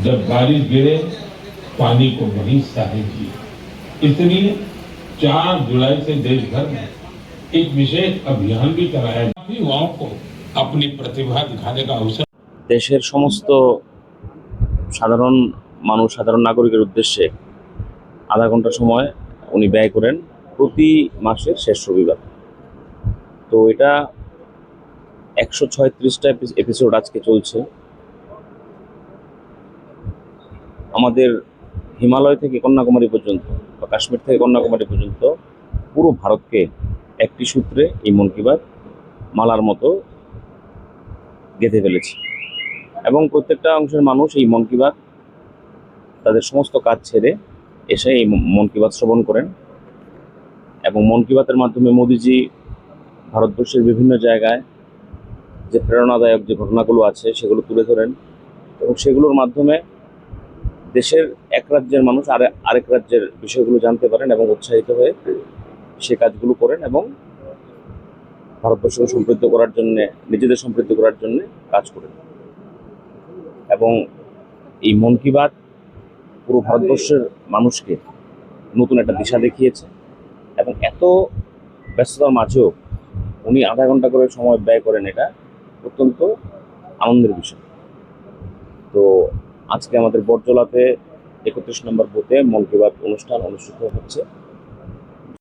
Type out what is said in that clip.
जब बारिश गिरे पानी को वहीं सहेजिए। इसलिए 4 जुलाई से देश भर में एक विशेष अभियान भी चलाया युवाओं को अपनी प्रतिभा दिखाने का अवसर। দেশের সমস্ত সাধারণ মানুষ, সাধারণ নাগরিকের উদ্দেশ্যে আধা ঘন্টা সময় উনি ব্যয় করেন প্রতি মাসের শেষ রবিবার। তো এটা 136টা এপিসোড আজকে চলছে। আমাদের হিমালয় থেকে কন্যাকুমারী পর্যন্ত বা কাশ্মীর থেকে কন্যাকুমারী পর্যন্ত পুরো ভারতকে একটি সূত্রে এই মন কি বাত মালার মতো গেঁথে ফেলেছে এবং প্রত্যেকটা অংশের মানুষ এই মন কি বাত তাদের সমস্ত কাজ ছেড়ে এসে এই মন কি বাত শ্রবণ করেন এবং মন কি বাতের মাধ্যমে মোদিজি ভারতবর্ষের বিভিন্ন জায়গায় যে প্রেরণাদায়ক যে ঘটনাগুলো আছে সেগুলো তুলে ধরেন এবং সেগুলোর মাধ্যমে দেশের এক রাজ্যের মানুষ আরেক রাজ্যের বিষয়গুলো জানতে পারেন এবং উৎসাহিত হয়ে সে কাজগুলো করেন এবং ভারতবর্ষকে সমৃদ্ধ করার জন্য, নিজেদের সমৃদ্ধ করার জন্য কাজ করেন। এবং এই মন কি বাত পুরো ভারতবর্ষের মানুষকে নতুন একটা দিশা দেখিয়েছে এবং এত ব্যস্ততার মাঝেও উনি আধা ঘন্টা করে সময় ব্যয় করেন, এটা অত্যন্ত আনন্দের বিষয়। তো আজকে আমাদের বটজলাতে 31 নম্বর বুথে মন কি বাত অনুষ্ঠান অনুষ্ঠিত হচ্ছে।